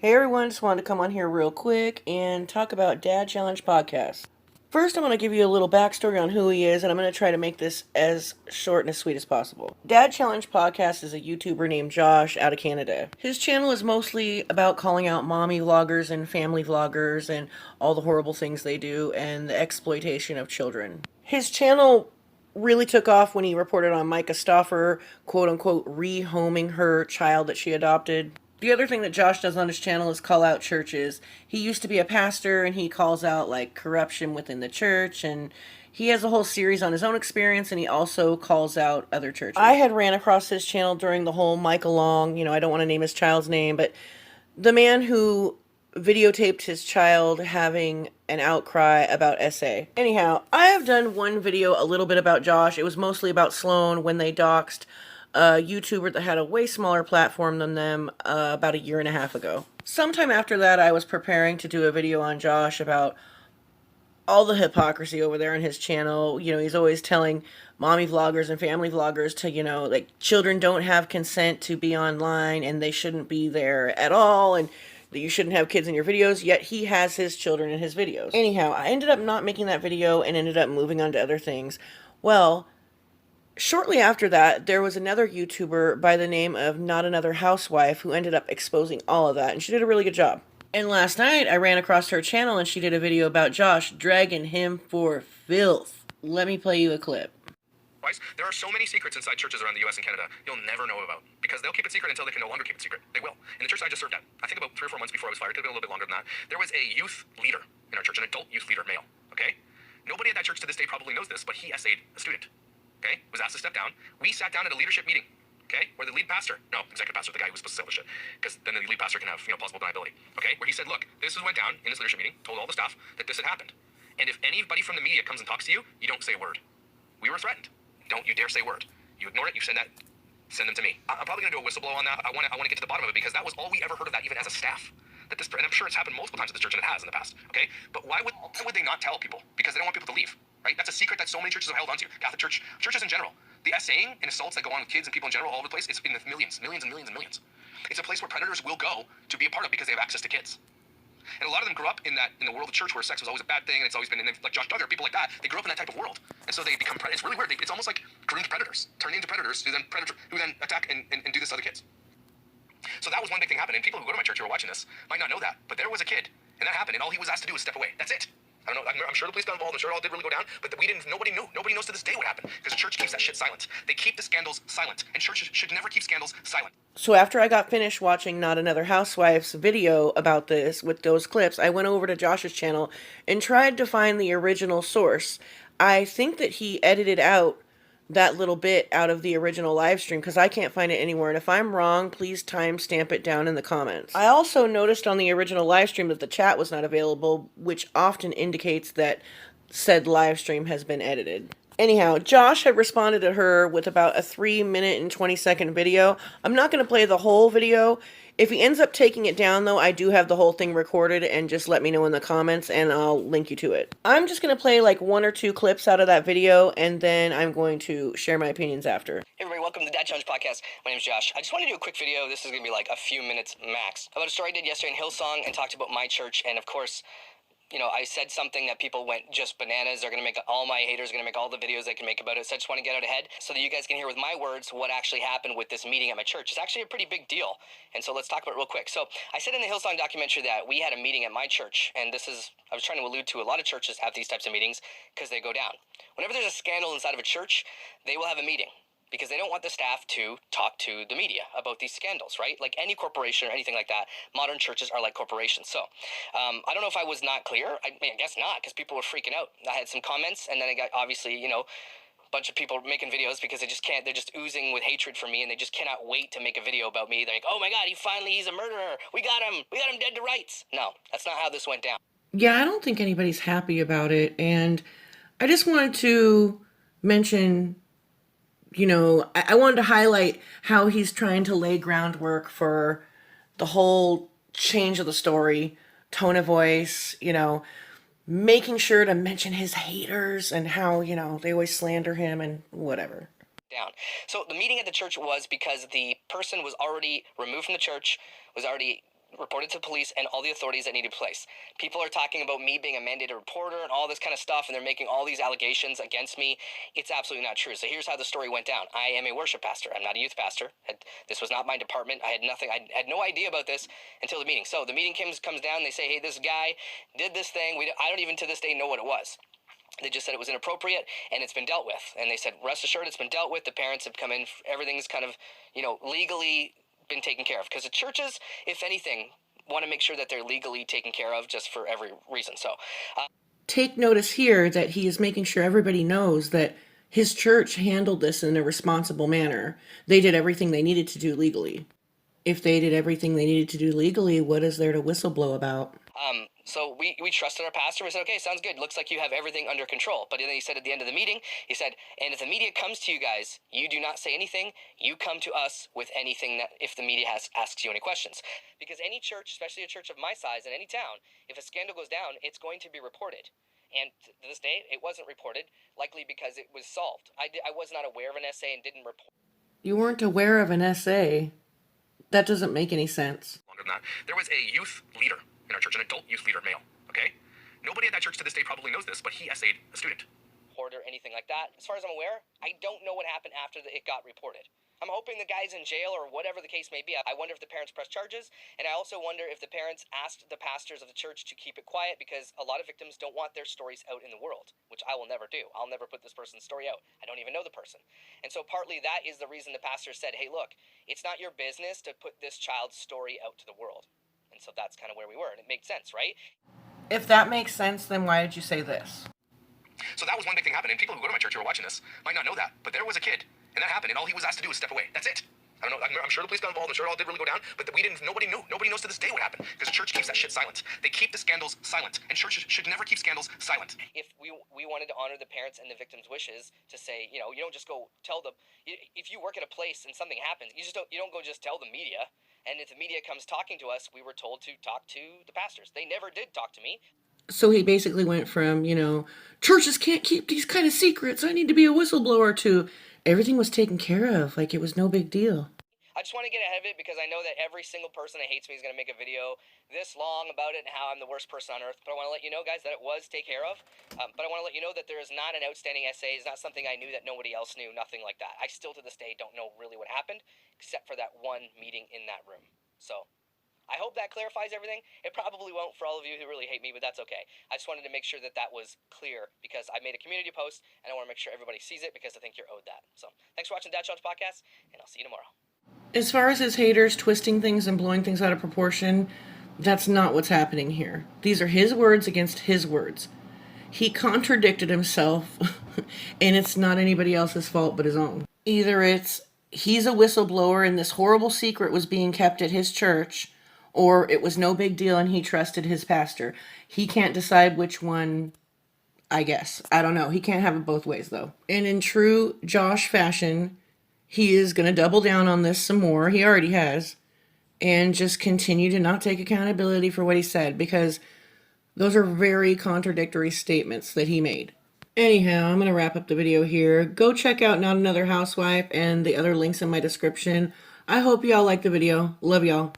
Hey everyone, just wanted to come on here real quick and talk about Dad Challenge Podcast. First, I'm going to give you a little backstory on who he is, and I'm going to try to make this as short and as sweet as possible. Dad Challenge Podcast is a YouTuber named Josh out of Canada. His channel is mostly about calling out mommy vloggers and family vloggers and all the horrible things they do and the exploitation of children. His channel really took off when he reported on Micah Stauffer, quote unquote, rehoming her child that she adopted. The other thing that Josh does on his channel is call out churches. He used to be a pastor and he calls out like corruption within the church, and he has a whole series on his own experience, and he also calls out other churches. I had ran across his channel during the whole Mike Along, I don't want to name his child's name, but the man who videotaped his child having an outcry about SA. Anyhow, I have done one video a little bit about Josh. It was mostly about Sloan when they doxed a YouTuber that had a way smaller platform than them about a year and a half ago. Sometime after that, I was preparing to do a video on Josh about all the hypocrisy over there on his channel. He's always telling mommy vloggers and family vloggers to, like, children don't have consent to be online and they shouldn't be there at all, and that you shouldn't have kids in your videos, yet he has his children in his videos. Anyhow, I ended up not making that video and ended up moving on to other things. Well, shortly after that, there was another YouTuber by the name of Not Another Housewife who ended up exposing all of that, and she did a really good job. And last night, I ran across her channel and she did a video about Josh, dragging him for filth. Let me play you a clip. There are so many secrets inside churches around the US and Canada you'll never know about, because they'll keep it secret until they can no longer keep it secret. They will. In the church I just served at, I think about 3 or 4 months before I was fired, it could have been a little bit longer than that, there was a youth leader in our church, an adult youth leader, male, okay? Nobody at that church to this day probably knows this, but he essayed a student. Okay, was asked to step down. We sat down at a leadership meeting, okay, where the lead pastor, executive pastor, the guy who was supposed to sell the shit, because then the lead pastor can have, plausible deniability, okay, where he said, look, this went down in this leadership meeting, told all the staff that this had happened. And if anybody from the media comes and talks to you, you don't say a word. We were threatened. Don't you dare say a word. You ignore it, you send them to me. I'm probably going to do a whistleblow on that. I want to get to the bottom of it, because that was all we ever heard of that, even as a staff. And I'm sure it's happened multiple times at this church, and it has in the past, okay? But why would they not tell people? Because they don't want people to leave, right? That's a secret that so many churches have held onto. Catholic Church, churches in general. The essaying and assaults that go on with kids and people in general all over the place, it's in the millions and millions and millions. It's a place where predators will go to be a part of because they have access to kids. And a lot of them grew up in the world of church where sex was always a bad thing, and it's always been, like Josh Duggar, people like that, they grew up in that type of world. And so they become predators. It's really weird. It's almost like groomed predators, turning into predators who then attack and do this to other kids. So that was one big thing happening. And people who go to my church who are watching this might not know that, but there was a kid, and that happened, and all he was asked to do was step away. That's it. I don't know. I'm sure the police got involved. I'm sure it all did really go down, but nobody knew. Nobody knows to this day what happened, because the church keeps that shit silent. They keep the scandals silent, and churches should never keep scandals silent. So after I got finished watching Not Another Housewife's video about this with those clips, I went over to Josh's channel and tried to find the original source. I think that he edited out that little bit out of the original live stream, because I can't find it anywhere, and if I'm wrong, please timestamp it down in the comments. I also noticed on the original live stream that the chat was not available, which often indicates that said live stream has been edited. Anyhow, Josh had responded to her with about a 3-minute and 20-second video. I'm not going to play the whole video. If he ends up taking it down, though, I do have the whole thing recorded, and just let me know in the comments, and I'll link you to it. I'm just going to play like 1 or 2 clips out of that video, and then I'm going to share my opinions after. Hey everybody, welcome to the Dad Challenge Podcast. My name is Josh. I just want to do a quick video. This is going to be like a few minutes max, about a story I did yesterday in Hillsong and talked about my church, and of course, I said something that people went just bananas. They're going to make, all my haters are going to make all the videos they can make about it. So I just want to get out ahead so that you guys can hear with my words what actually happened with this meeting at my church. It's actually a pretty big deal. And so let's talk about it real quick. So I said in the Hillsong documentary that we had a meeting at my church. And I was trying to allude to a lot of churches have these types of meetings because they go down. Whenever there's a scandal inside of a church, they will have a meeting, because they don't want the staff to talk to the media about these scandals, right? Like any corporation or anything like that, modern churches are like corporations. So I don't know if I was not clear. I guess not, because people were freaking out. I had some comments, and then I got, obviously, a bunch of people making videos because they just can't, they're just oozing with hatred for me, and they just cannot wait to make a video about me. They're like, oh my God, he's a murderer. We got him dead to rights. No, that's not how this went down. Yeah, I don't think anybody's happy about it, and I just wanted to mention, I wanted to highlight how he's trying to lay groundwork for the whole change of the story, tone of voice, making sure to mention his haters and how, they always slander him and whatever. Down. So the meeting at the church was because the person was already removed from the church, was already reported to police and all the authorities that needed place. People are talking about me being a mandated reporter and all this kind of stuff, and they're making all these allegations against me. It's absolutely not true. So here's how the story went down. I am a worship pastor. I'm not a youth pastor. This was not my department. I had nothing. I had no idea about this until the meeting. So the meeting comes down. They say, hey, this guy did this thing. I don't even to this day know what it was. They just said it was inappropriate and it's been dealt with. And they said, rest assured, it's been dealt with. The parents have come in. Everything's kind of, legally been taken care of. Because the churches, if anything, want to make sure that they're legally taken care of just for every reason. So, take notice here that he is making sure everybody knows that his church handled this in a responsible manner. They did everything they needed to do legally. If they did everything they needed to do legally, what is there to whistleblow about? So we trusted our pastor. We said, okay, sounds good. Looks like you have everything under control. But then he said at the end of the meeting, he said, and if the media comes to you guys, you do not say anything. You come to us with anything that if the media asks you any questions. Because any church, especially a church of my size in any town, if a scandal goes down, it's going to be reported. And to this day, it wasn't reported, likely because it was solved. I was not aware of an SA and didn't report. You weren't aware of an SA? That doesn't make any sense. Longer than that. There was a youth leader in our church, an adult youth leader, male, okay? Nobody at that church to this day probably knows this, but he SA'd a student. Or anything like that. As far as I'm aware, I don't know what happened after it got reported. I'm hoping the guy's in jail or whatever the case may be. I wonder if the parents pressed charges, and I also wonder if the parents asked the pastors of the church to keep it quiet because a lot of victims don't want their stories out in the world, which I will never do. I'll never put this person's story out. I don't even know the person. And so partly that is the reason the pastor said, hey, look, it's not your business to put this child's story out to the world. And so that's kind of where we were, and it made sense, right? If that makes sense, then why did you say this? So that was one big thing happening. People who go to my church who are watching this might not know that, but there was a kid, and that happened, and all he was asked to do was step away. That's it. I don't know. I'm sure the police got involved. I'm sure it all did really go down, but nobody knew. Nobody knows to this day what happened because the church keeps that shit silent. They keep the scandals silent, and churches should never keep scandals silent. If we wanted to honor the parents and the victims' wishes to say, you don't just go tell them. If you work at a place and something happens, you don't go just tell the media. And if the media comes talking to us, we were told to talk to the pastors. They never did talk to me. So he basically went from, churches can't keep these kind of secrets. I need to be a whistleblower to everything was taken care of. Like it was no big deal. I just want to get ahead of it because I know that every single person that hates me is going to make a video this long about it and how I'm the worst person on earth. But I want to let you know, guys, that it was taken care of. But I want to let you know that there is not an outstanding SA. It's not something I knew that nobody else knew, nothing like that. I still to this day don't know really what happened except for that one meeting in that room. So I hope that clarifies everything. It probably won't for all of you who really hate me, but that's okay. I just wanted to make sure that that was clear because I made a community post and I want to make sure everybody sees it because I think you're owed that. So thanks for watching Dad Challenge Podcast, and I'll see you tomorrow. As far as his haters twisting things and blowing things out of proportion, that's not what's happening here. These are his words against his words. He contradicted himself, and it's not anybody else's fault but his own. Either it's he's a whistleblower and this horrible secret was being kept at his church, or it was no big deal and he trusted his pastor. He can't decide which one, I guess. I don't know. He can't have it both ways, though. And in true Josh fashion, he is going to double down on this some more. He already has. And just continue to not take accountability for what he said, because those are very contradictory statements that he made. Anyhow, I'm going to wrap up the video here. Go check out Not Another Housewife and the other links in my description. I hope y'all like the video. Love y'all.